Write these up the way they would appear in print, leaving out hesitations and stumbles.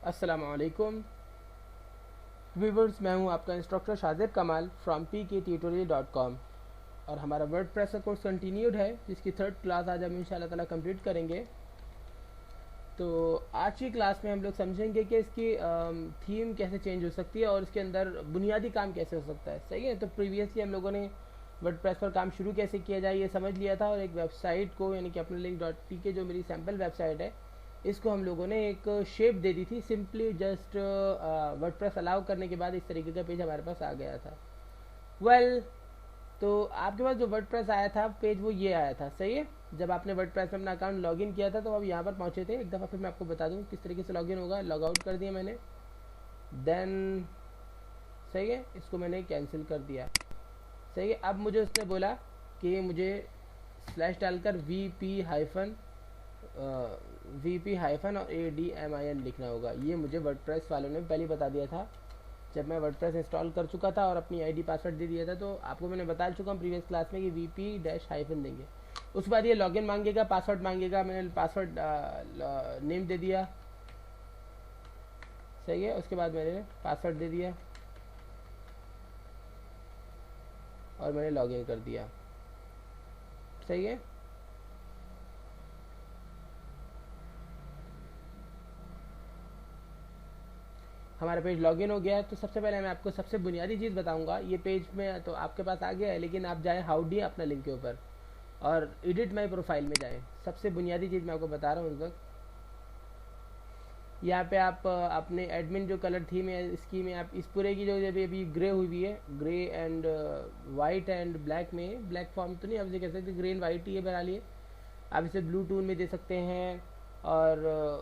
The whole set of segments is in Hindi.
अस्सलामु अलैकुम व्यूवर्स, मैं हूं आपका इंस्ट्रक्टर शाजिब कमाल फ्रॉम pktutorial.com। और हमारा वर्डप्रेस का कोर्स कंटिन्यूड है, जिसकी थर्ड क्लास आज हम इंशाल्लाह ताला कंप्लीट करेंगे। तो आज की क्लास में हम लोग समझेंगे कि इसकी थीम कैसे चेंज हो सकती है और इसके अंदर बुनियादी काम कैसे हो सकता है। सही है। तो प्रीवियसली हम लोगों ने वर्डप्रेस पर काम शुरू कैसे किया जाए ये समझ लिया था, और एक वेबसाइट को यानी कि अपने link.pk जो मेरी सैम्पल वेबसाइट है, इसको हम लोगों ने एक शेप दे दी थी। सिंपली जस्ट वर्डप्रेस अलाउ करने के बाद इस तरीके का पेज हमारे पास आ गया था। वेल तो आपके पास जो वर्डप्रेस आया था पेज, वो ये आया था। सही है। जब आपने वर्डप्रेस में अपना अकाउंट लॉगिन किया था तो अब यहाँ पर पहुँचे थे। एक दफ़ा फिर मैं आपको बता दूँ किस तरीके से लॉगिन होगा। लॉग आउट कर दिया मैंने, देन सही है, इसको मैंने कैंसिल कर दिया। सही है। अब मुझे उसने बोला कि मुझे स्लैश डालकर VP- और ADMIN लिखना होगा। ये मुझे वर्डप्रेस वालों ने पहले बता दिया था जब मैं वर्डप्रेस इंस्टॉल कर चुका था और अपनी आईडी पासवर्ड दे दिया था। तो आपको मैंने बता चुका हूँ प्रीवियस क्लास में कि VP- देंगे। उसके बाद ये लॉगिन मांगेगा, पासवर्ड मांगेगा। मैंने पासवर्ड नेम दे दिया। सही है। उसके बाद मैंने पासवर्ड दे दिया और मैंने लॉगिन कर दिया। सही है। हमारा पेज लॉगिन हो गया है। तो सबसे पहले मैं आपको सबसे बुनियादी चीज़ बताऊंगा। ये पेज में तो आपके पास आ गया है, लेकिन आप जाएँ हाउडी अपना लिंक के ऊपर और एडिट माई प्रोफाइल में जाएँ। सबसे बुनियादी चीज़ मैं आपको बता रहा हूँ इस वक्त। यहाँ पे आप अपने एडमिन जो कलर थीम है इसकी में आप इस पूरे की जो अभी ग्रे हुई है, grey and white and black में, ब्लैक फॉर्म तो नहीं आप इसे कह सकते, ग्रे एंड वाइट ही है बहरहाल। ये आप इसे ब्लू टून में दे सकते हैं। और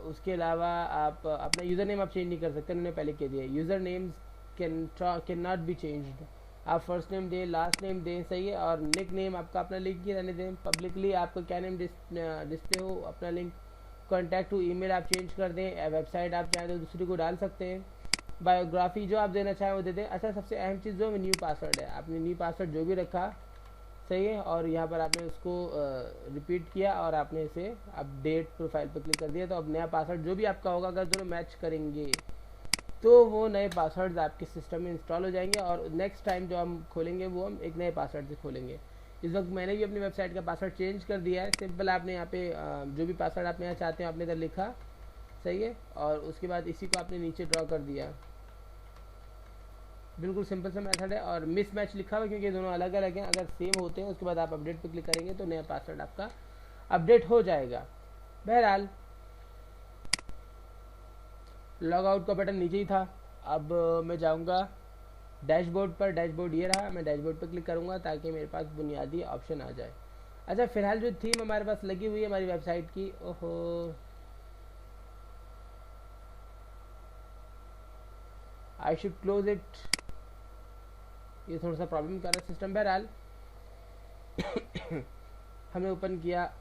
उसके अलावा आप अपना यूज़र नेम आप चेंज नहीं कर सकते, उन्होंने पहले कह दिया user names can not be changed. आप फर्स्ट नेम दें, लास्ट नेम दें। सही है। और निक नेम आपका अपना लिंक ही रहने दें पब्लिकली। आपको क्या नेम डिस्प्ले हो अपना लिंक। कॉन्टैक्ट टू ईमेल आप चेंज कर दें। वेबसाइट आप चाहें तो दूसरी को डाल सकते हैं। बायोग्राफी जो आप देना चाहें वो दे दें। अच्छा, सबसे अहम चीज़ जो न्यू पासवर्ड है, आपने न्यू पासवर्ड जो भी रखा, सही है, और यहाँ पर आपने उसको रिपीट किया और आपने इसे अपडेट प्रोफाइल पर क्लिक कर दिया। तो अब नया पासवर्ड जो भी आपका होगा, अगर दोनों मैच करेंगे तो वो नए पासवर्ड्स आपके सिस्टम में इंस्टॉल हो जाएंगे और नेक्स्ट टाइम जो हम खोलेंगे वो हम एक नए पासवर्ड से खोलेंगे। इस वक्त मैंने भी अपनी वेबसाइट का पासवर्ड चेंज कर दिया है। सिंपल आपने यहाँ पे जो भी पासवर्ड आप यहाँ चाहते हैं आपने इधर लिखा। सही है। और उसके बाद इसी को आपने नीचे ड्रॉ कर दिया। बिल्कुल सिंपल सा मेथड है। और मिस मैच लिखा हुआ क्योंकि दोनों अलग अलग हैं। अगर सेम होते हैं उसके बाद आप अपडेट पे क्लिक करेंगे तो नया पासवर्ड आपका अपडेट हो जाएगा। बहरहाल लॉग आउट का बटन नीचे ही था। अब मैं जाऊंगा डैशबोर्ड पर। डैशबोर्ड ये रहा, मैं डैशबोर्ड पर क्लिक करूंगा ताकि मेरे पास बुनियादी ऑप्शन आ जाए। अच्छा, फिलहाल जो थीम हमारे पास लगी हुई है हमारी वेबसाइट की, ओहो आई शुड क्लोज इट। ये थोड़ा सा प्रॉब्लम कर रहा है सिस्टम। बहरहाल हमने ओपन किया,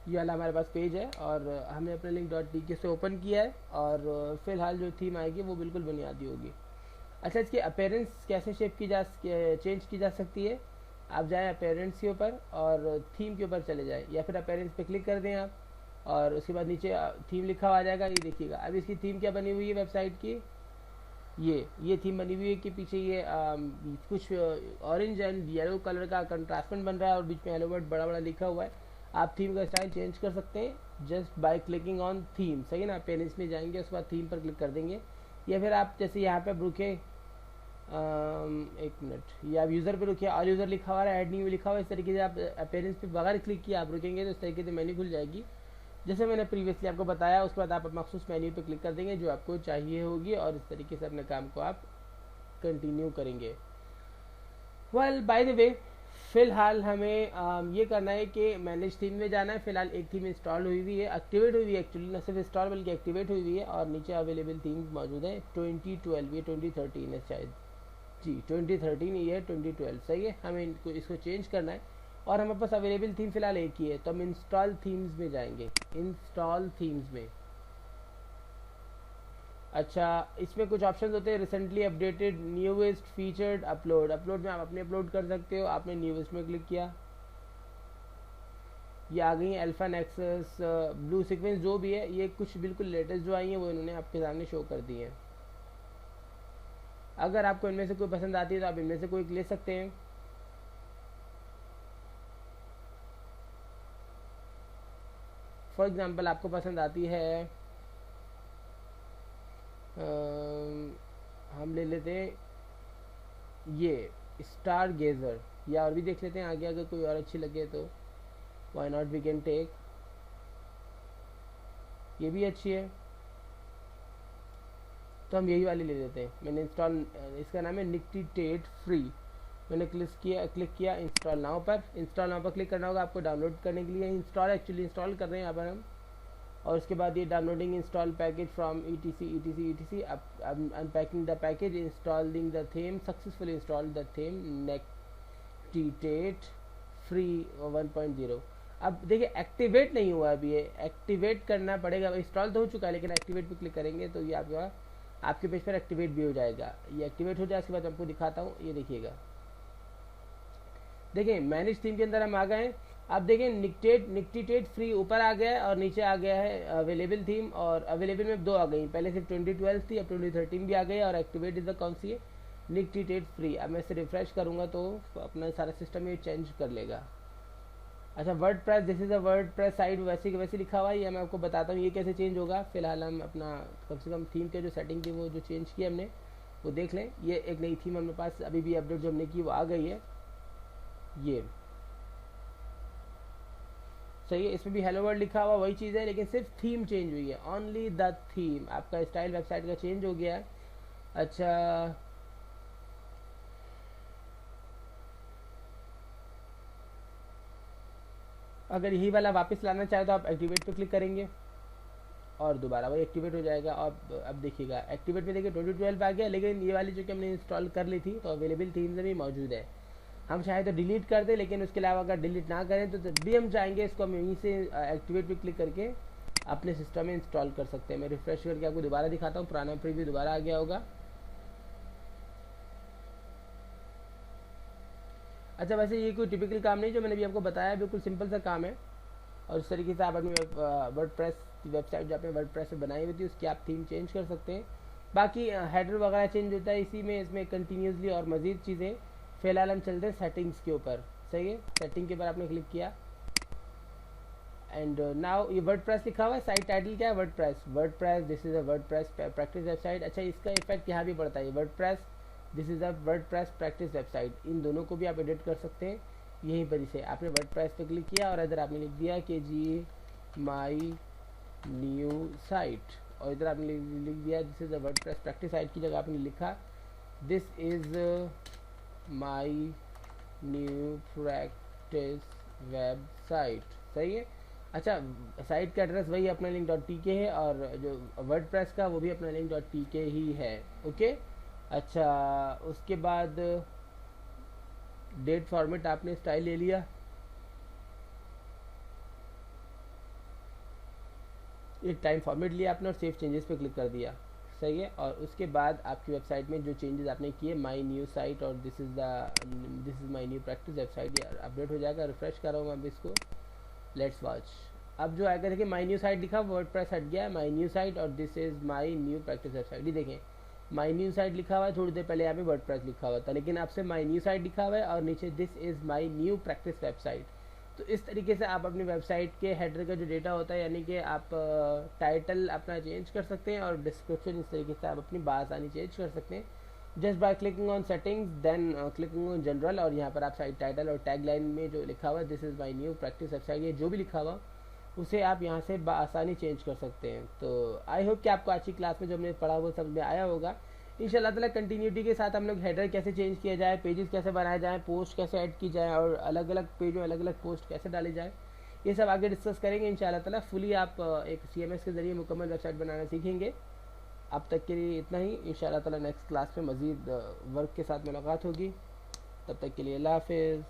ये वाला हमारे पास पेज है और हमने अपने link.tk से ओपन किया है। और फिलहाल जो थीम आएगी वो बिल्कुल बुनियादी होगी। अच्छा, इसकी अपेयरेंस कैसे चेंज की जा सकती है। आप जाएं अपेयरेंस के ऊपर और थीम के ऊपर चले जाएं, या फिर अपेयरेंस पे क्लिक कर दें आप और उसके बाद नीचे थीम लिखा हुआ आ जाएगा। ये देखिएगा, अब इसकी थीम क्या बनी हुई है वेबसाइट की। ये थीम बनी हुई है कि पीछे ये कुछ ऑरेंज एंड येलो कलर का कंट्रास्टमेंट बन रहा है और बीच में हेलो वर्ड बड़ा बड़ा लिखा हुआ है। आप थीम का स्टाइल चेंज कर सकते हैं just by clicking on theme. सही है ना। पेरेंट्स में जाएंगे, उसके बाद थीम पर क्लिक कर देंगे, या फिर आप जैसे यहाँ पे रुके एक मिनट, ये आप यूज़र पे रुकिए, ऑल यूज़र लिखा हुआ है, ऐड न्यू लिखा हुआ है। इस तरीके से आप अपेयरेंस पे बगैर क्लिक किए आप रुकेंगे तो इस तरीके से मेन्यू खुल जाएगी जैसे मैंने प्रीवियसली आपको बताया। उसके बाद आप मखसूस मेन्यू पे क्लिक कर देंगे जो आपको चाहिए होगी और इस तरीके से अपने काम को आप कंटिन्यू करेंगे। वेल बाय द वे, फिलहाल हमें ये करना है कि मैनेज थीम में जाना है। फिलहाल एक थीम इंस्टॉल हुई है, एक्टिवेट हुई है एक्चुअली, न सिर्फ इंस्टॉल बल्कि एक्टिवेट हुई है और नीचे अवेलेबल थीम मौजूद है। 2012, ये 2013 है शायद, जी 2013 ये 2012। सही है। हमें इसको चेंज करना है और हमारे पास अवेलेबल थीम फिलहाल एक ही है। तो हम इंस्टॉल थीम्स में जाएंगे, इंस्टॉल थीम्स में। अच्छा, इसमें कुछ ऑप्शंस होते हैं, recently updated, newest, featured, upload. Upload में आप अपने अपलोड कर सकते हो। आपने न्यूएस्ट में क्लिक किया, ये आ गई हैं अल्फा नेक्सस, ब्लू सीक्वेंस, जो भी है ये कुछ बिल्कुल लेटेस्ट जो आई हैं वो इन्होंने आपके सामने शो कर दी हैं। अगर आपको इनमें से कोई पसंद आती है तो आप इनमें से कोई ले सकते हैं। फॉर एग्जांपल आपको पसंद आती है, हम ले लेते हैं ये स्टार गेजर, या और भी देख लेते हैं आगे अगर कोई और अच्छी लगे तो why not, we can take, ये भी अच्छी है तो हम यही वाली ले लेते हैं। मैंने इंस्टॉल, इसका नाम है निक्टिटेट फ्री, मैंने क्लिक किया इंस्टॉल नाउ पर। इंस्टॉल नाउ पर क्लिक करना होगा आपको डाउनलोड करने के लिए। इंस्टॉल कर रहे हैं यहाँ पर हम, और उसके बाद ये downloading install package from etc unpacking the package, installing the theme, successfully install the theme नेक्टिटेट फ्री 1.0। अब देखिए एक्टिवेट नहीं हुआ अभी, ये एक्टिवेट करना पड़ेगा। इंस्टॉल तो हो चुका है लेकिन एक्टिवेट पे क्लिक करेंगे तो ये आपके पेज पर एक्टिवेट भी हो जाएगा। ये एक्टिवेट हो जाए उसके बाद आपको दिखाता हूँ, ये देखिएगा। देखिए मैनेज थीम के अंदर हम आ गए हैं। अब देखें निक्टिटेट फ्री ऊपर आ गया है और नीचे आ गया है अवेलेबल थीम, और अवेलेबल में 2 आ गई, पहले सिर्फ 2012 थी, अब 2013 भी आ गई है। और एक्टिवेट इज द कौन सी है, निक्टिटेट फ्री। अब मैं इसे रिफ्रेश करूंगा तो अपना सारा सिस्टम ये चेंज कर लेगा। अच्छा WordPress, this is a WordPress site, वैसे के वैसे लिखा हुआ है, ये मैं आपको बताता हूँ ये कैसे चेंज होगा। फिलहाल हम अपना कम से कम थीम के जो सेटिंग थी वो जो चेंज की हमने वो देख लें। ये एक नई थीम हमारे पास अभी भी अपडेट जो हमने की वो आ गई है, ये सही है। इसमें भी हेलो वर्ल्ड लिखा हुआ वही चीज़ है, लेकिन सिर्फ थीम चेंज हुई है, ओनली द थीम। आपका स्टाइल वेबसाइट का चेंज हो गया है। अच्छा अगर यही वाला वापस लाना चाहे तो आप एक्टिवेट पे क्लिक करेंगे और दोबारा वही एक्टिवेट हो जाएगा। अब देखिएगा एक्टिवेट में देखिए 2012 आ गया, लेकिन ये वाली जो कि हमने इंस्टॉल कर ली थी तो अवेलेबल थीम्स में भी मौजूद है। हम चाहे तो डिलीट कर दें, लेकिन उसके अलावा अगर डिलीट ना करें तो जब भी हम चाहेंगे इसको हम यहीं से एक्टिवेट पे क्लिक करके अपने सिस्टम में इंस्टॉल कर सकते हैं। मैं रिफ्रेश करके आपको दोबारा दिखाता हूँ, पुराना प्रीव्यू दोबारा आ गया होगा। अच्छा वैसे ये कोई टिपिकल काम नहीं जो मैंने भी आपको बताया, बिल्कुल सिंपल सा काम है। और इस तरीके से आप अपनी वर्डप्रेस वेबसाइट जो आपने वर्डप्रेस में बनाई हुई थी उसकी आप थीम चेंज कर सकते हैं। बाकी हेडर वगैरह चेंज होता है इसी में, इसमें कंटिन्यूसली और मज़ीद चीज़ें। फिलहाल हम चलते हैं सेटिंग्स के ऊपर, सही है। सेटिंग के ऊपर आपने क्लिक किया एंड नाउ ये वर्डप्रेस लिखा हुआ है। साइट टाइटल क्या है, WordPress this is a WordPress practice website. अच्छा इसका इफेक्ट यहाँ भी पड़ता है, WordPress this is a WordPress practice website. इन दोनों को भी आप एडिट कर सकते हैं यहीं पर से। आपने वर्डप्रेस पे क्लिक किया और इधर आपने लिख दिया कि जी माई न्यू साइट, और इधर आपने लिख दिया this is a WordPress practice site की जगह आपने लिखा this is my new practice website, सही है। अच्छा साइट का एड्रेस वही अपना link.tk है और जो वर्डप्रेस का वो भी अपना link.tk ही है, ओके। अच्छा उसके बाद डेट फॉर्मेट आपने स्टाइल ले लिया, एक टाइम फॉर्मेट लिया आपने और सेव चेंजेस पे क्लिक कर दिया, सही है। और उसके बाद आपकी वेबसाइट में जो चेंजेस आपने किए माई न्यू साइट और this is my new practice website, ये अपडेट हो जाएगा। रिफ्रेश कर रहा हूँ मैं अब इसको, लेट्स वॉच। अब जो आएगा देखिए माई न्यू साइट लिखा, वर्डप्रेस हट गया, माई न्यू साइट और this is my new practice website. ये देखें माई न्यू साइट लिखा हुआ है, थोड़ी देर पहले यहाँ पे वर्डप्रेस लिखा हुआ था, लेकिन आपसे माई न्यू साइट लिखा हुआ है और नीचे this is my new practice website. तो इस तरीके से आप अपनी वेबसाइट के हेडर का जो डेटा होता है, यानी कि आप टाइटल अपना चेंज कर सकते हैं और डिस्क्रिप्शन इस तरीके से आप अपनी बासानी चेंज कर सकते हैं just by clicking on settings then clicking on general. और यहाँ पर आप साइट टाइटल और टैग लाइन में जो लिखा हुआ है this is my new practice website, ये जो भी लिखा हुआ उसे आप यहाँ से आसानी चेंज कर सकते हैं। तो आई होप कि आपको आज की क्लास में जो हमने पढ़ा वो समझ में आया होगा। इंशाल्लाह ताला कंटिन्यूटी के साथ हम लोग हेडर कैसे चेंज किया जाए, पेजेस कैसे बनाए जाए, पोस्ट कैसे ऐड की जाए और अलग अलग पेज में अलग अलग पोस्ट कैसे डाली जाए, ये सब आगे डिस्कस करेंगे इंशाल्लाह ताला। फुली आप एक CMS के ज़रिए मुकम्मल वेबसाइट बनाना सीखेंगे। अब तक के लिए इतना ही, इंशाल्लाह ताला नेक्स्ट क्लास में मज़ीद वर्क के साथ मुलाकात होगी। तब तक के लिए अल्लाह हाफिज़।